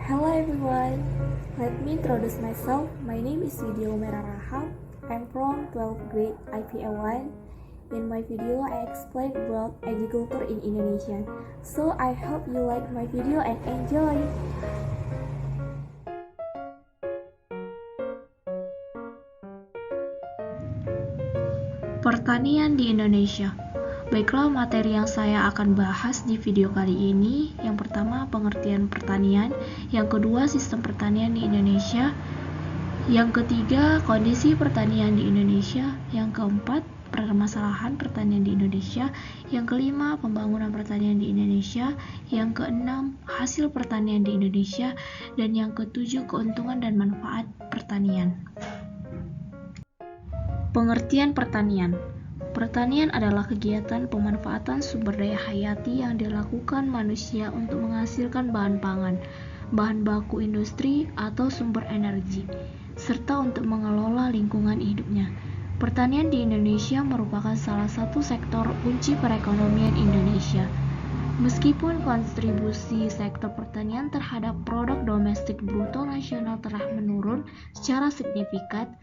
Hello everyone, let me introduce myself. My name is Widya Umera Raham. I'm from 12th grade IPA1. In my video, I explain about agriculture in Indonesia. So I hope you like my video and enjoy. Pertanian di Indonesia. Baiklah, materi yang saya akan bahas di video kali ini. Yang pertama, pengertian pertanian. Yang kedua, sistem pertanian di Indonesia. Yang ketiga, kondisi pertanian di Indonesia. Yang keempat, permasalahan pertanian di Indonesia. Yang kelima, pembangunan pertanian di Indonesia. Yang keenam, hasil pertanian di Indonesia. Dan yang ketujuh, keuntungan dan manfaat pertanian. Pengertian pertanian. Pertanian adalah kegiatan pemanfaatan sumber daya hayati yang dilakukan manusia untuk menghasilkan bahan pangan, bahan baku industri, atau sumber energi, serta untuk mengelola lingkungan hidupnya. Pertanian di Indonesia merupakan salah satu sektor kunci perekonomian Indonesia. Meskipun kontribusi sektor pertanian terhadap produk domestik bruto nasional telah menurun secara signifikan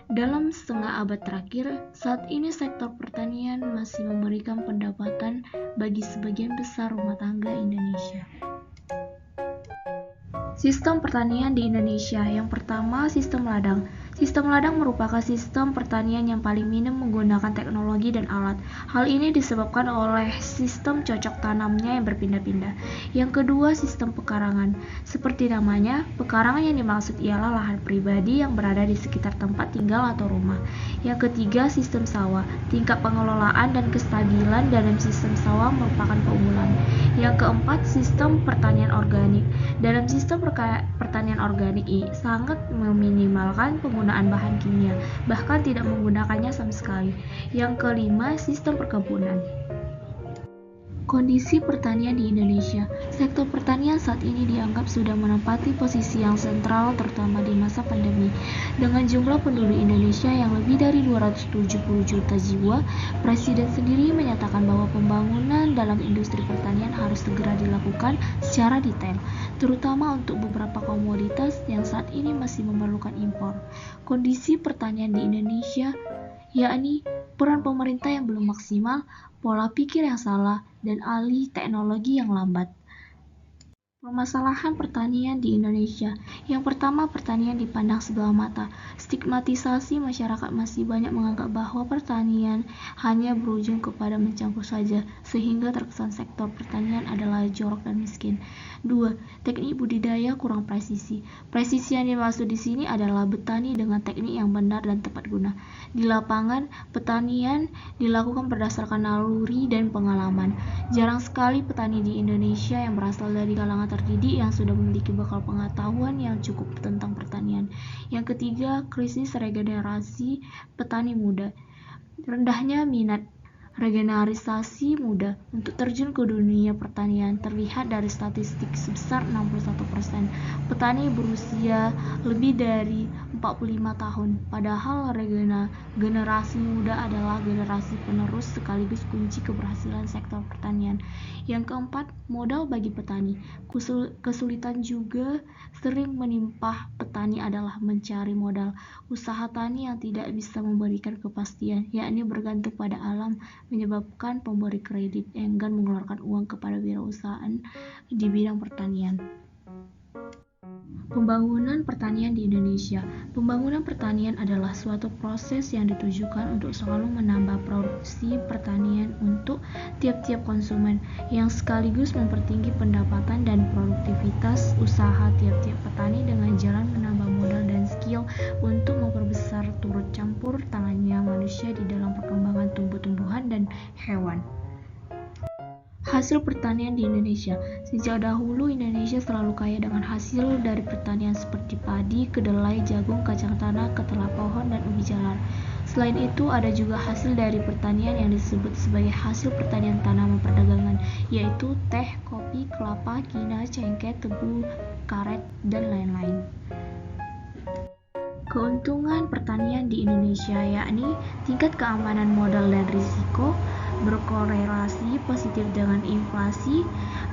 dalam setengah abad terakhir, saat ini sektor pertanian masih memberikan pendapatan bagi sebagian besar rumah tangga Indonesia. Sistem pertanian di Indonesia. Yang pertama, sistem ladang. Sistem ladang merupakan sistem pertanian yang paling minim menggunakan teknologi dan alat. Hal ini disebabkan oleh sistem cocok tanamnya yang berpindah-pindah. Yang kedua, sistem pekarangan. Seperti namanya, pekarangan yang dimaksud ialah lahan pribadi yang berada di sekitar tempat tinggal atau rumah. Yang ketiga, sistem sawah. Tingkat pengelolaan dan kestabilan dalam sistem sawah merupakan keunggulan. Yang keempat, sistem pertanian organik. Dalam sistem pertanian organik ini sangat meminimalkan penggunaan bahan kimia, bahkan tidak menggunakannya sama sekali. Yang kelima, sistem perkebunan. Kondisi pertanian di Indonesia. Sektor pertanian saat ini dianggap sudah menempati posisi yang sentral terutama di masa pandemi. Dengan jumlah penduduk Indonesia yang lebih dari 270 juta jiwa, Presiden sendiri menyatakan bahwa pembangunan dalam industri pertanian harus segera dilakukan secara detail, terutama untuk beberapa komoditas yang saat ini masih memerlukan impor. Kondisi pertanian di Indonesia, yakni peran pemerintah yang belum maksimal, pola pikir yang salah, dan alih teknologi yang lambat. Permasalahan pertanian di Indonesia. Yang pertama, pertanian dipandang sebelah mata. Stigmatisasi masyarakat masih banyak menganggap bahwa pertanian hanya berujung kepada mencampur saja, sehingga terkesan sektor pertanian adalah jorok dan miskin. 2. Teknik budidaya kurang presisi. Presisi yang dimaksud di sini adalah bertani dengan teknik yang benar dan tepat guna. Di lapangan, pertanian dilakukan berdasarkan naluri dan pengalaman. Jarang sekali petani di Indonesia yang berasal dari kalangan terdidik yang sudah memiliki bekal pengetahuan yang cukup tentang pertanian. Yang ketiga, krisis regenerasi petani muda. Rendahnya minat regenerasi muda untuk terjun ke dunia pertanian terlihat dari statistik sebesar 61% petani berusia lebih dari 45 tahun. Padahal generasi muda adalah generasi penerus sekaligus kunci keberhasilan sektor pertanian. Yang keempat, modal bagi petani. Kesulitan juga sering menimpa petani adalah mencari modal. Usaha tani yang tidak bisa memberikan kepastian, yakni bergantung pada alam, menyebabkan pemberi kredit enggan mengeluarkan uang kepada wirausahaan di bidang pertanian. Pembangunan pertanian di Indonesia. Pembangunan pertanian adalah suatu proses yang ditujukan untuk selalu menambah produksi pertanian untuk tiap-tiap konsumen, yang sekaligus mempertinggi pendapatan dan produktivitas usaha tiap-tiap petani dengan jalan menambah modal dan skill untuk memperbesar turut campur tangannya manusia di dalam perkembangan tumbuh-tumbuhan dan hewan. Hasil pertanian di Indonesia. Sejak dahulu Indonesia selalu kaya dengan hasil dari pertanian seperti padi, kedelai, jagung, kacang tanah, ketela pohon, dan ubi jalar. Selain itu, ada juga hasil dari pertanian yang disebut sebagai hasil pertanian tanaman perdagangan, yaitu teh, kopi, kelapa, kina, cengkeh, tebu, karet, dan lain-lain. Keuntungan pertanian di Indonesia, yakni tingkat keamanan modal dan risiko, berkorelasi positif dengan inflasi,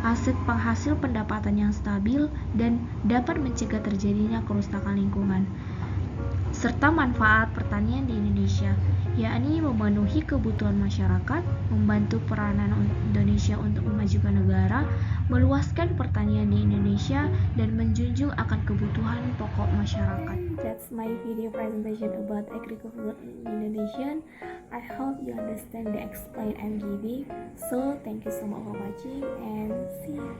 aset penghasil pendapatan yang stabil, dan dapat mencegah terjadinya kerusakan lingkungan. Serta manfaat pertanian di Indonesia, yakni memenuhi kebutuhan masyarakat, membantu peranan Indonesia untuk memajukan negara, meluaskan pertanian di Indonesia, dan menjunjung akan kebutuhan pokok masyarakat. That's my video presentation about agriculture in Indonesia. I hope you understand the explain I'm giving. So thank you so much for watching and see you.